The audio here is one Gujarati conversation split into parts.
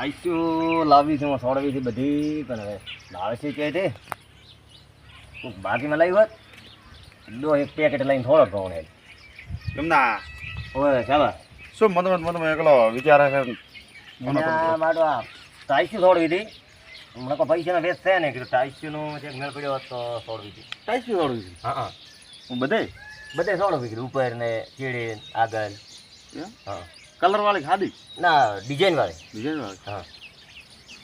આઈસ્યુ લાવી છે સોડવી છે બધી પણ હવે લાવે છે કે તે બાકીમાં લાવી હોત દો એક પેકેટ લઈને થોડો ઘઉં ને એમના ઓય ચાલો શું મનમાં એકલો વિચારે છે માટો આ આઈસ્યુ સોડવી હતી હમણાં કોઈ પૈસાનો વેસ્ટ છે ને કીધું આઈસ્યુનું ચેક મેળ પડ્યો હોત તો સોડવી હતી ટાઈસી દોડવી છે હા હું બધે બધે સોડવી કીધું ઉપર ને ચીડી આગળ હા કલર વાળી ખાધી ના ડિઝાઇન વાળી ડિઝાઇન વાળી હા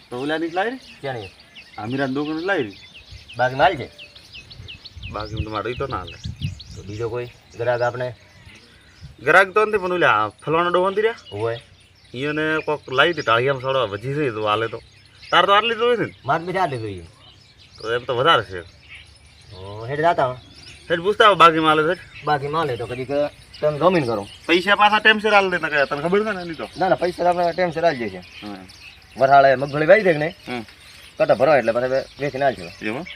તો ઓલાની જ લાવી રહી ક્યાં નહીં આમીરાની દુકાન લાવી રહી બાકી માલ છે બાકી તમારે રહી તો ના હાલે તો બીજો કોઈ ગ્રાહક આપણે ગ્રાહક તો નથી પણ ઓલા ફલવાનો ડો નથી રહ્યા હોય એને કોઈક લાવી હતી ટાળિયામાં સડવા વધી રહી તો હાલે તો તાર તો આટલી જોઈ છે ને માર બી જાતે જોઈએ તો એમ તો વધારે છે હેડ જાતા હેઠ પૂછતા આવો બાકીમાં હાલે છે બાકી માલે તો કદી તમે જમીન કરો પૈસા પાછા ટાઈમસર હાલ દેતા કયા તને ખબર છે ને એની તો ના ના પૈસા આપણે ટાઈમ સર આવી જાય છે વરાળે મગફળી વાવી દે કે નહીં કટા ભરો એટલે પછી વેચીને આવજો એમાં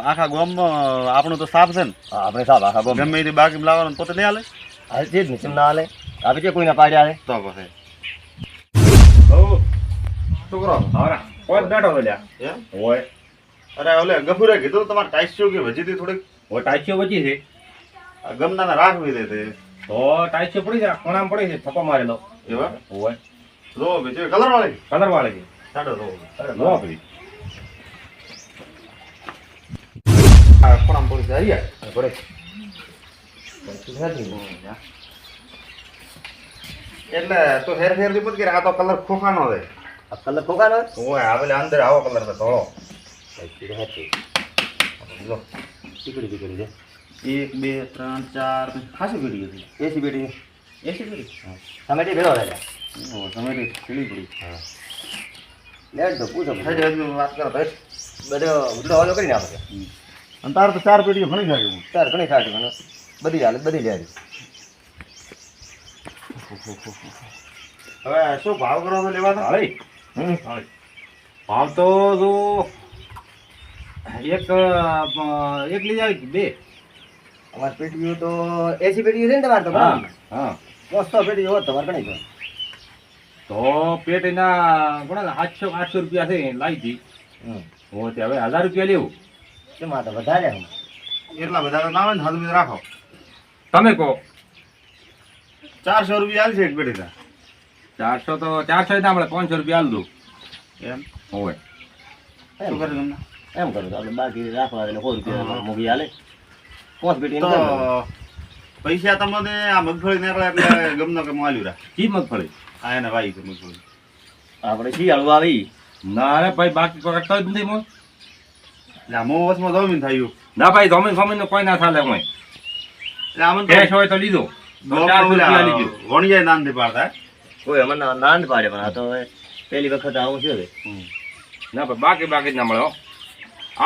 આખા ગામમાં આપણું તો સાફ છે ને હા આપણે સાહેબ આખા ગમે ગમે તે બાકી લાવવાનું પોતે નહીં હાલે હાલ છે જ ને કેમ ના હાલે આપણે જે કોઈના પાડ્યા હાલે તો પછી છોકરો હારા કોઈ બેઠો તો લ્યા એમ હોય અરે ઓલે ગફુરે કીધું તમારે ટાઈસ્યો કે વજી હતી થોડીક હોય ટાઈચીઓ બચી છે ગમના રાખવી દે તે તો ટાઈચીઓ પડી છે કોણામાં પડી છે થપ્પો મારેલો એવા હોય રો બીજું કલર વાળી કલર વાળે છે સાડો રો નો પડી આ કોણામ પડી જાય પડે એટલે તો હેર ફેર થી કે આ તો કલર ખોખાનો છે આ કલર ખોખાનો ઓય આ પેલે અંદર આવો કલર છે ધોળો લો ટીકડી ટીકડી છે 1 2 3 4 ખાસી પડી ગઈ એસી બેટી એસી પડી તમે તે ભેળો રહ્યા ઓ સમય પીળી પડી લેટ તો પૂછો હેડ હેડ વાત કરો હેડ બધો બધો ઓલો કરી નાખો અને તાર તો 4 પેટીઓ ઘણી લાગે તાર ઘણી ખાટી મને બધી હાલે બધી લે હવે શું ભાવ કરો તો લેવા તો હાલે ભાવ તો જો એક લઈ જાય બે અમારી પેટીઓ તો એસી પેટીઓ છે ને તમારે તો હા હા 500 પેટીઓ હોત તમારે ઘણી તો પેટીના કોણા 700 રૂપિયા છે લાવી હતી હું તે હવે 1000 રૂપિયા લેવું કેમ આ તો વધારે એટલા બધા તો ના હોય ને હલવી રાખો તમે કહો 400 રૂપિયા હાલ છે એક પેટી 400 તો 400 ના મળે 500 રૂપિયા હાલ દઉં એમ હોય શું કરે તમને એમ કરું તો આપણે બાકી રાખવા એટલે 100 રૂપિયા મૂકી હાલે 5 પેટી તો પૈસા તમને આ મગફળી નીકળે એટલે ગમનો કે માલ્યું રાખ કી મગફળી આ એને વાઈ છે મગફળી આપણે શિયાળું આવી ના રે ભાઈ બાકી કોઈ કરતો જ નથી મોય એટલે આ મોવસમાં જમીન થયું ના ભાઈ જમીન ફમીન કોઈ ના થાલે મોય એટલે આમ તો કેશ હોય તો લીધો તો 400 રૂપિયા લીધો વણિયાય નામ થી પાડતા કોઈ અમને નાંદ પાડે પણ આ તો હવે પહેલી વખત આવું છે ના ભાઈ બાકી જ ના મળે હો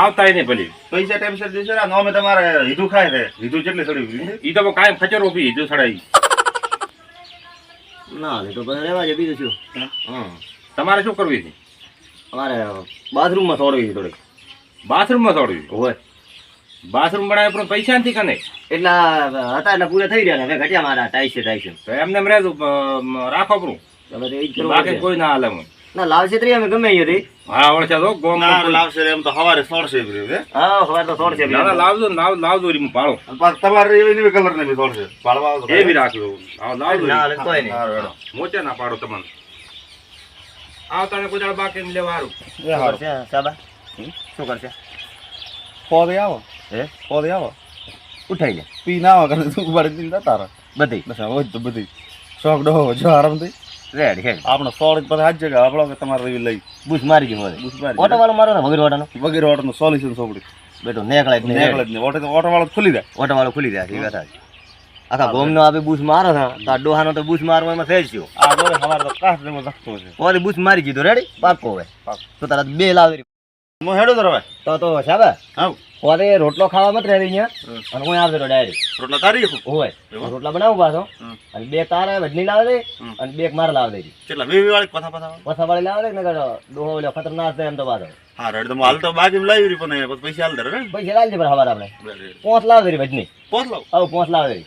આવતા નહીં ભલી પૈસા ટાઈમસર દેશે ને અમે તમારે હીધું ખાય છે હીધું કેટલી સડી ઈ તો કાયમ ખચરો પી જો સડાઈ ના લે તો પછી રહેવા દે બીજું શું હા તમારે શું કરવી છે અમારે બાથરૂમમાં છોડવી છે થોડીક બાથરૂમમાં છોડવી હોય બાથરૂમ બનાવે પણ પૈસા નથી કને એટલા હતા એટલે પૂરા થઈ રહ્યા ને હવે ઘટ્યા મારા ટાઈસે તો એમને એમ રહેતું રાખો પરું તમે તો એ જ કરવું બાકી પડશે. કોઈ ના હાલે મને ના લાવશે ત્રી અમે ગમે અહીંયાથી હા ઓળખ્યા તો ગોમ લાવશે એમ તો સવારે સોળશે હા હવે તો છોડશે લાવજો ને લાવજો રી પાડો તમારે એવી કલર ને બી સોળશે પાડવા આવો તો એ બી રાખજો લાવજો ના હાલે કોઈ નહીં હારું, હેડો. મોચે ના પાડો તમને આવતા ને કોઈ દાડો બાકી લેવા હારું એ હારું. કરશે સાબા શું કરશે પોદે આવો હે પોદે આવો ઉઠાઈ જાય પી ના આવો કરે તું ઉપાડી દીધા તારા બધી બસ હોય તો બધી શોખ ડો જો આરામથી રેડી હેડ આપણો સોળ પછી હાથ જગ્યા આપણો કે તમારે રહી લઈ બુશ મારી ગયું મને બુશ મારી ઓટો વાળો મારો ને વગર ઓટાનો વગેરે ઓર્ડરનું સોલ્યુશન સોપડી બેટો નેકળાય જ નહીં નીકળે જ નહીં ઓટો વાળો ખુલી જાય ઓટો વાળો ખુલી જાય એ વાત છે આખા ગોમનો આપે બુશ મારો છે તો આ ડોહાનો તો બુશ મારવો એમાં થઈ ગયો આ જોડે સવારે તો કાશ જેવો ધકતો છે ઓરી બુશ મારી દીધો રેડી પાકો હવે તો તારા બે લાવી હું હેડો ધરવા તો સાબા આવ ઓરે રોટલો ખાવા મત રહી અહીંયા અને હું આવતો ડાયરેક્ટ રોટલા તારી હોય રોટલા બનાવું પાછો અને બે તારા વજની લાવે દે અને બે મારે લાવે દે કેટલા વીવી વાળી પથા પથા પથા વાળી લાવે દે ને ડોહો ઓલો ખતરનાક છે એમ તો પાછો હા રેડ તો હાલ તો બાકી લાવી રહી પણ પછી પૈસા હાલ દે રે પૈસા લાવજે પણ હવાર આપણે 5 લાવે દે વજની પોત લાવ આવું 5 લાવે દે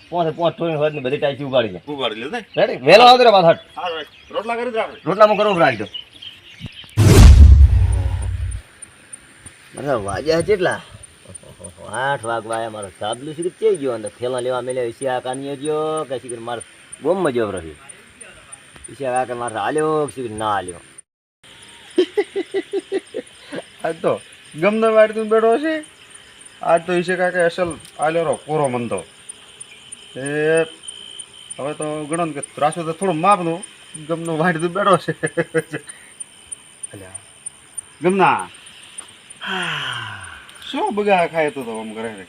પોતે પોચ થોડી હોત ને બધી ટાઈસી ઉગાડી લે ઉગાડી લે ને રેડી વેલો આવતો રે પાછળ હા રોટલા કરી દે આપણે રોટલામાં કરવું રાખી દો મારા વાગ્યા કેટલા 8 વાગવા મારો સાબલું શીખ ચઈ ગયો અંદર થેલા લેવા મેલે ઈશા કાનીઓ ગયો કે શીખ માર ગોમમાં જવ રહ્યો ઈશા કાકે મારે હાલ્યો શીખ ના હાલ્યો આજ તો ગમનો વાડી તું બેઠો છે આજ તો ઈશે કાકે અસલ આલ્યો કોરો મનતો એ હવે તો ગણો ને કે ત્રાસો તો થોડું માપનું ગમનો વાડી તું બેઠો છે અલ્યા ગમના શું બગા ખાય તો આમ કરે છે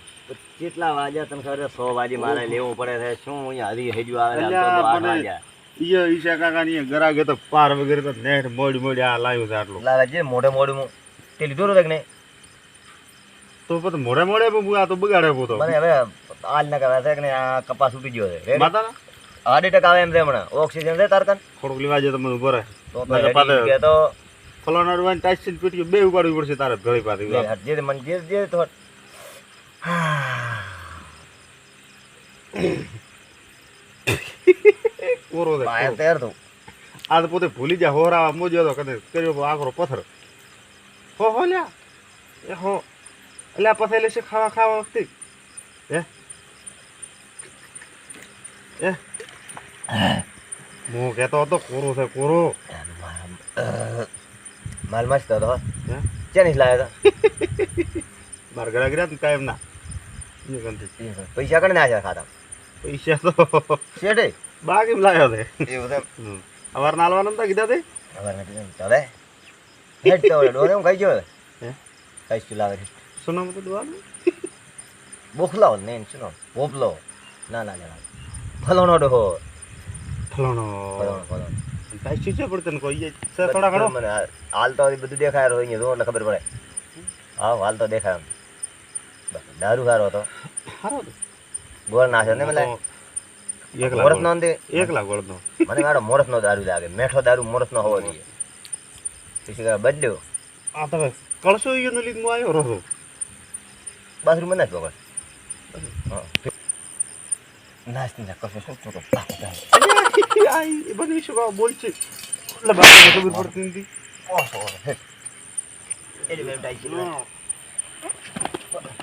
કેટલા વાગ્યા તને ખબર 100 વાગે મારે લેવું પડે છે શું અહીંયા હરી હેજુ આવે અલ્યા, તો 8 મને- વાગ્યા ઈશા કાકા ની ગરાગે તો પાર વગેરે તો નેટ મોડી આ લાવ્યું છે આટલું લાલા જે મોઢે મોઢું તે લીધો રો કે નહીં તો પછી મોડે મોડે પણ આ તો બગાડે પોતો મને હવે હાલ ના કહેવાય છે કે નહીં, આ કપાસ ઉટી ગયો છે રેડી? માતા 8% આવે એમ છે હમણાં ઓક્સિજન છે તારકન થોડુંક લેવા જાય તો મને ઉભો રહે તો ના, ready પાછળ. કે તો ફલાણા રૂવાન ટાઈસન પીટી બે ઉપાડવી પડશે તારે ઘરે પાછી લે, જે મન જે તો કોરો છે પાયા કોરો. તૈયાર તો આ તો પોતે ભૂલી જાય હોરા મોજો તો કદે કર્યો આખરો પથ્થર હો લ્યા એ હો એટલે આ પથેલે છે ખાવા વખતે હે એ હું કહેતો હતો કોરો છે કોરો માલ મસ્ત હતો હે ચેનીસ લાવ્યો મારા ઘરે ગયા ને કાયમ ના એ ગંધી હતો પૈસા કણે નાખ્યા ખાતા પૈસા તો શેઠે બાગીમ લાવ્યો છે એવું છે અવાર નાલવાના નતા કીધા તે ખબર નથી ચાલે હેડ તો ડોરે હું ખાઈ ગયો હે કઈ શું લાવે છે શું નામ હતું દવાનું બોખલો ને શું નામ? પોપલો ના ના ના ફલોનો ડોહો ફલાણો ફલોનો કાંઈ શું છે પણ તને કોઈ છે થોડા ઘણો મને હાલ તો હજી બધું દેખાય રહ્યું અહીંયા જોવો એટલે ખબર પડે હા હાલ તો દેખાય આમ. બસ, દારૂ સારો હતો સારો ગોળ નાખ્યો ને મને એકલા મોરસ નો અંતે એકલા ગોળનો મને મારો મોરસ નો દારૂ લાગે મેઠો દારૂ મોરસ નો હોવો જોઈએ પછી બદલ્યો આ તમે કળશો ઈનો લીધ મો આવ્યો રહો બાથરૂમ માં નાખ્યો નાસ્તી ના કશું શું છોટો આઈ એ બધી શું કામ બોલ છે એટલે બાપને ખબર પડતી નથી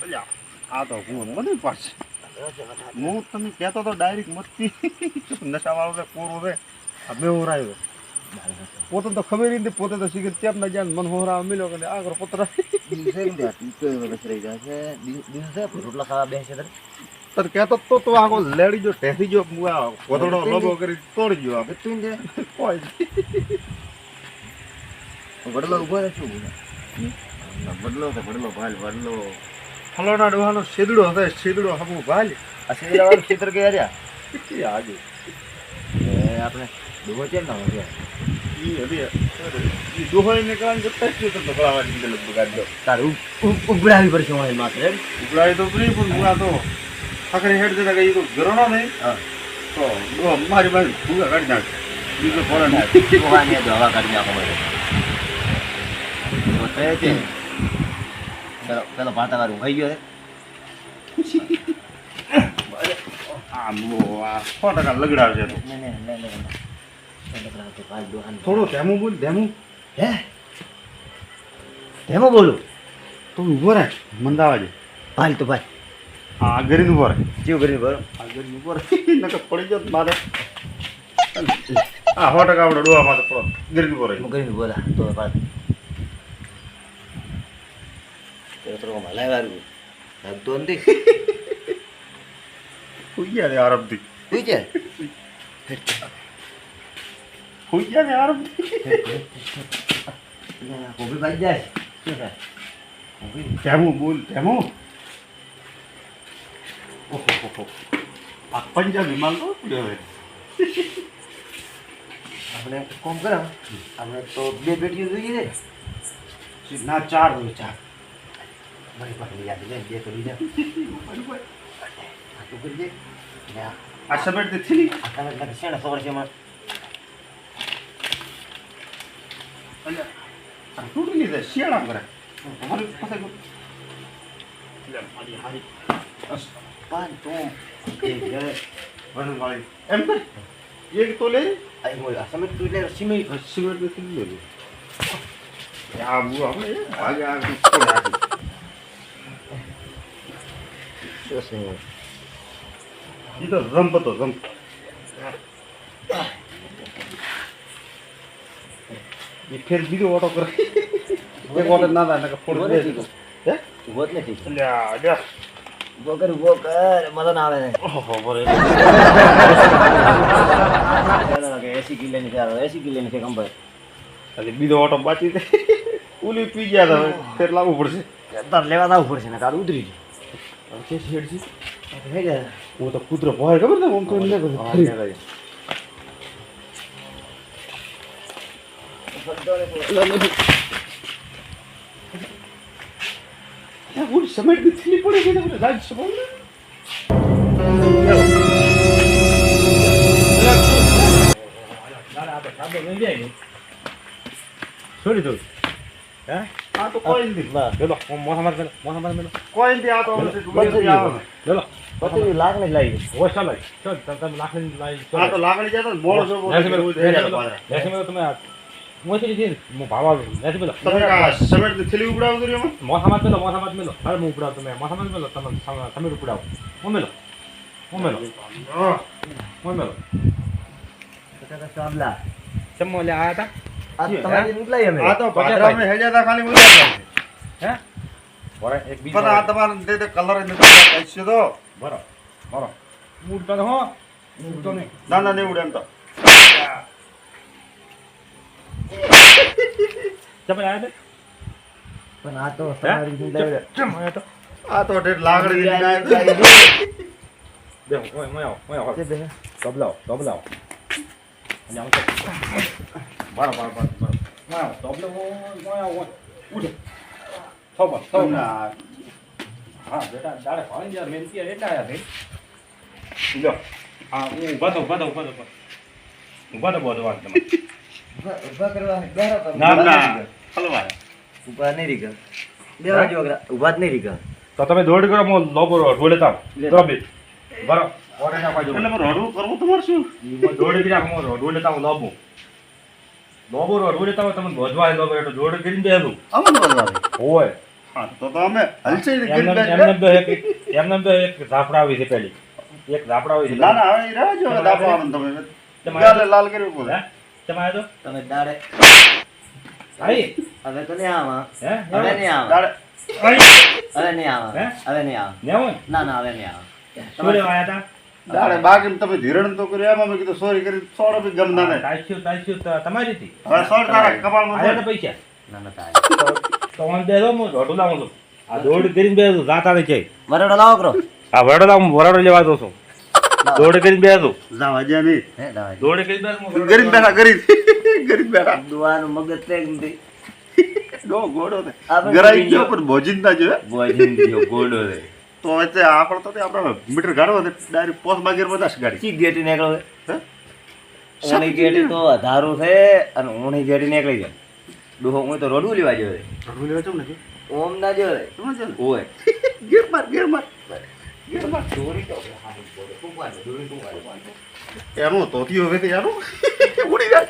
અલ્યા, આ તો હું મને પાછ હું તમે કહેતો તો ડાયરેક્ટ મસ્તી નશાવાળો છે કોરો છે આ બે હોરાયો પોતે તો ખબર નથી પોતે તો શીખે તેમ ના જાણ મન હોરા મિલ્યો કે આગળ પોતરા રોટલા ખાવા બેસે તને કહેતો તો આખો લેડી જો ટેસી જો કોતડો લોબો કરી તોડી ગયો આ કોઈ વડલો ઉભો રહે શું વડલો તો વડલો ભાલ વડલો ફલોના ડોહાનો શેદડો હતો શેદડો હમું ભાલ આ સિંદરાવાળું ક્ષેત્ર કે રહ્યા આજે આપણે ડૂબો છે ને ઈ હતી ઈ દોહાઈ નીકળાને જતા જ તો બગડાવાની અંદર બગાડ્યો તારું ઉભરાવી પડશે હું માત્ર ઉગડાય તો પ્રી પણ હું આ તો આખરે હેડ જતા ગઈ તો ઘરનો નહીં હા તો ડો મારી બાજુ ભૂગા કાઢી નાખ બીજો ફોડે નાખ દોવાની દવા કાઢી નાખો મને તો તે છે ચલો ચલો પાટા વાળું ખાઈ ગયો આમ આ 100% લગડાવશે તો થોડું ધેમું બોલ ધેમું હે ધેમો બોલું તો ઉભો રહે મંદાવા દે ભાલ તો ભાઈ આ ગરીને ઉભો રહે જીવ કરી બરો આ ગરીને ઉભો રહે નકર પડી જાત મારે આ 100% આપણે ડોવામાં તો પડો ગરીને ઉભો રહે હું કરીને બોલા તો પાડ તે તો મલાઈ વાળું તો નથી હુઈ ગયા ને આરામથી તું છે હુઈ ગયા ને આરામથી કોબી ભાઈ જાય શું થાય કોબી ધેમું બોલ ધેમું ઓહો આ પંજાબી માલ તો પડ્યો હવે આપણે કોમ કરો આપણે તો 2 પેટીઓ જોઈએ છે ના 4 હોય 4 મારી પાસે લઈ આવી લે 2 કરી જા આ તો કરી દે ને આ સમેટ તે થીલી આ તમે લાગે છે ને ખબર છે મને અલ્યા આ તૂટી લીધે શિયાળા કરે અમારી પાસે લે મારી હારી પણ તું વજનવાળી. એમ ને? એક તો લે. આ બોલ આ સમય તું એટલે સિમેન્ટ સિમેન્ટ નથી લેવું. આ બુ આપણે ભાગે આ થોડે આગળ. શું છે ઈ તો રંપ હતો રંપ. એ ફેર બીજો ઓટો કરે. એક ઓટો ના થાય નકર ફોડ દે. હે? ઉભો જ નથી લ્યા લ્યા. ઉભો કર મજા ના આવે ને ઓહો બરે. 80 કિલોની છે 80 કિલોની છે કંબર ખાલી બીજો ઓટો બાકી દે. ઉલી પી ગયા તો હવે ફેર લાવવું પડશે. તાર લેવા આવવું પડશે ને તાર ઉતરી હવે કે શેડ છે? છે હું તો કૂતરો ભય ખબર ને આમ તો ન કરે. ઉલી સમેટ ની થેલી પડી ગઈ ને રાજ સબો ને. છોડી દઉં હે આ તો કોઈ નથી. લેલો મોહમ્મદ મેલો કોઈ નથી આ તો લેલો પછી લાખ ને લાવી ઓ ચાલો ચાલ તમે લાખની લાવી આ તો લાકડી જતો ને મોળો છો લેસી મેલો તમે મોસી છે મો ભાવા લેસી મેલો તમે આ સમેટ ની થેલી ઉપડાવ દો એમાં. મોહમ્મદ મેલો હાલ મુ ઉપડાવ તમે મોહમ્મદ મેલો તમે ઉપડાવ મો મેલો સાબલા ચમો લે આયા તા આ તમારી નીકળાઈ અમે આ તો ભાદરામાં હેજા તા ખાલી ઉડાડ હે બરે એક બીજો પણ આ તમારે તે કલર જ નથી પૈસે તો બરો ઉડતો હો ઉડતો નહીં ના ના નહીં ઉડે એમ તો. તમે આયા તા પણ આ તો તમારી નીકળાઈ ચમ આયા તા આ તો ઢેર લાકડી ની નાય. બે ઓય તબલાઓ અને આમ બરો તબલો ઓય ઉઠે થોબો ના હા બેટા દાડે પાણી યાર મેનતી એટલા આયા ભઈ લો હા હું ઉભા તો બોધો વાત તમે ઉભા કરવા બેરા તો ના હલવા ઉભા નહીં રીગા બેરા જો ઉભા જ નહીં રીગા તો તમે દોડ કરો મો લોબો ઢોલે તાવ દોબી બરો ઓરે ના પાજો એટલે મારે હરવું કરવું તમારે શું? મો દોડ કરી મો ઢોલે તાવ લોબો ઢોલે તાવ તમે ભોજવા લોબો એટલે દોડ કરીને બેલું અમને બોલાવે. ઓય હા તો અમે હલશે ને ગીર એમને બેઠ. તો એક ઝાપડા આવી છે પેલી એક ઝાપડા આવી છે ના ના હવે રહેવા જો દાપો આવે ને તમે તમારે- ગાલે લાલ કર્યું બોલે. હે તમે આયો તો તમે દાડે આઈ હવે તો નહીં આવા હે હવે નહીં આવા દાડે આઈ હવે નહીં આવા હે? હવે નહીં આવા ને હોય ના ના હવે નહીં આવા શું લેવા આયા તા દાડે બાગીને તમે ધીરણ તો કર્યું એમાં મેં કીધું સોરી કરી સોડો બી ગમના ને. તાશ્યું તો તમારી હતી હવે સોડ તારા કપાળમાં આયા તો સોડ. પૈસા ના ના થાય તો ઓન દે દો હું રોડું લાવું છું આ દોડ કરીને બે જાતા નહીં જાય મરડો લાવો કરો આ વરડો લાવું વરડો લેવા દો છું દોડ કરીને બે દો જાવા જ્યાં નહીં. હે દાવા દોડ કરીને બે ગરીબ બેઠા ગરીબ ગરીબ બેઠા દુવાનું મગજ તેગ નથી ગોળો ને આપણે ગરાઈ ગયો પણ ભોજિંદા જો. બોજીન દિયો ગોડો રે તો વચ્ચે આંકડો તો આપણે મીટર ગાળવો ડાયરેક્ટ પોસ્ટ બાગેર બધા ગાડી. ચી ગેટી નીકળો હે? ઓણી ગેટી તો અધારું છે અને ઓણી ગેટી નીકળી જાય ડોહો હું તો રોડું લેવા જોવે ઘરનું લેવા જાઉં ને ઓમ ના જોવે સમજ ને? ઓય ગેર માર ગેર માર. ચોરી તો હારું બોલે કુંવાને દોરી કુંવાને એનું તોતિયો હવે કે એનું ઉડી જાય.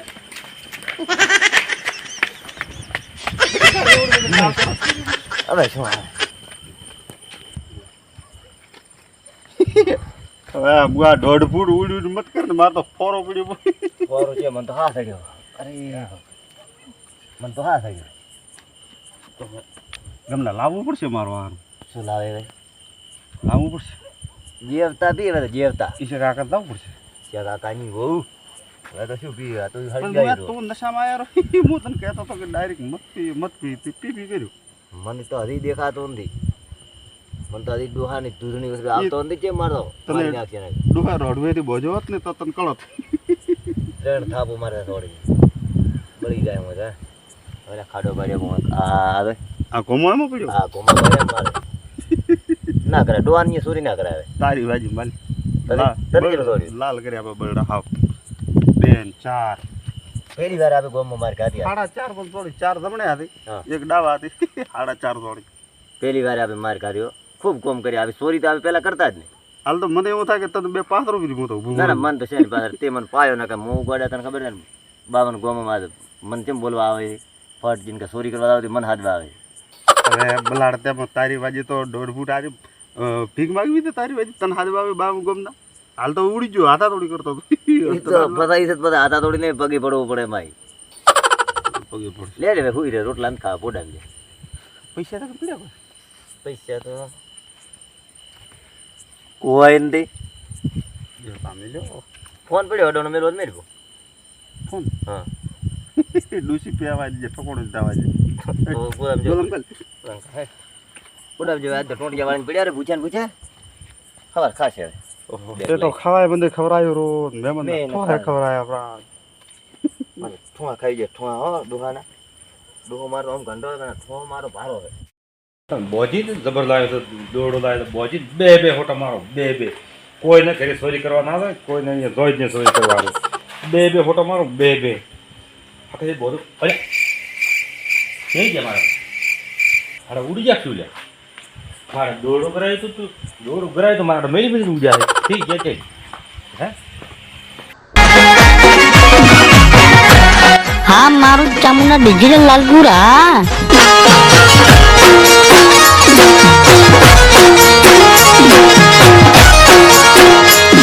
હવે શું આવે હવે આ બુઆ 1.5 ફૂટ ઉડ્યું મત કર ને માર તો ફોરો પડ્યો. ફોરો છે મને તો હા થઈ ગયો અરે મને તો હા થઈ ગયો ગમને લાવવું પડશે મારું હારું. શું લાવે ભાઈ લાવવું પડશે. જેવતા પીવે તો જેવતા ઈશે કાકા લાવવું પડશે. ત્યાં કાકાની બહુ હવે તો શું પીવે આ તો પણ હળી બુઆ જાય તું નશામાં આવ્યો હું તને કહેતો હતો કે ડાયરેક્ટ મત પી પી કર્યું. મને તો હજી દેખાતો નથી મને તો હજી ડોહાની દૂધની વસ્તુ આવતો નથી કેમ મારતો તને- મારી નાખશે ને ડોહા રોડવેથી બોજો હોત ને તો તને કળત. 3 થાપો મારે થોડી બળી જાય હું હવે ખાડો પાડ્યો આ આવે આ કોમો એમાં પડ્યો. આ કોમા પાડ્યા મારે ના કરે ડોહાની સુરી ના કરાવે તારી બાજી માલ તને કેટલું દોડ્યું લાલ કરી આપણે બરડા હાવ 2 4 પહેલી વાર આપે ગોમમાં માર કાઢી 4.5 પણ થોડી 4 જમણે હતી હા. એક ડાવા હતી 4.5 થોડી. પહેલી વાર આપે માર કાઢ્યો ખૂબ કોમ કરી આવી ચોરી તો આપણે પહેલા કરતા જ નહીં હાલ તો મને એવું થાય કે તને 2 5 રૂપિયા હું તો ઊભું ના ના કરું. મન તો છે ને પાછળ તે મને પાયો ને કે હું ગોડા તને ખબર છે ને બાવન ગોમાં મને કેમ બોલવા આવે ફટ જીન કે ચોરી કરવા આવે મન હાથવા આવે હવે બલાડ તેમાં તારી વાજી તો 1.5 ફૂટ આજે ભીખ માગવી હતી તારી વાજી તને હાથ આવે બાબુ ગમના હાલ તો ઉડી ગયો હાથા થોડી કરતો હતો. ઈ તો ફસાઈ છે બધા હાથા તોડીને પગે પડવું પડે માઈ પગે પડશે. લે રે હુઈ રે રોટલા ને ખાવા પોડાવી લે પૈસા તો પડ્યા કોઈ. પૈસા તો કોઈ નથી જો સામે લ્યો ફોન પડ્યો અડોનો મેં રોજ મેળવ્યો ફોન હા ડૂસી પીવા જે ઠકોડો દાવા જે તો પોડાવજો ગોલમ કલ પોડાવજો આજ તો ટોટિયા વાળીને પડ્યા રે પૂછ્યા ને પૂછ્યા ખબર ખાશે હવે તે તો ખવાય બંને ખવરાયો રો મહેમાન મેં તો ખવરાયા પ્રા મને ઠોંા ખાઈ જાય ઠોંા હો ડોહાના ડોહો મારો આમ ગંડો ઠોં મારો ભારો છે બોજી જબર લાવ્યો તો દોડો લાવ્યો તો બોજી 2 હોટા મારો 2 કોઈને ઘરે ચોરી કરવા ના આવે કોઈને અહીંયા જોઈ જ ને ચોરી કરવા આવે 2 હોટા મારો 2 આખે બોલું અરે થઈ ગયા મારા અરે ઉડી જા શું લે મારે દોડો કરાય તો તું દોડો કરાય તો મારા મેરી મેરી ઉડી જાય ઠીક છે કે હે હા મારું ચામુંડા ડિજિટલ લાલગુરા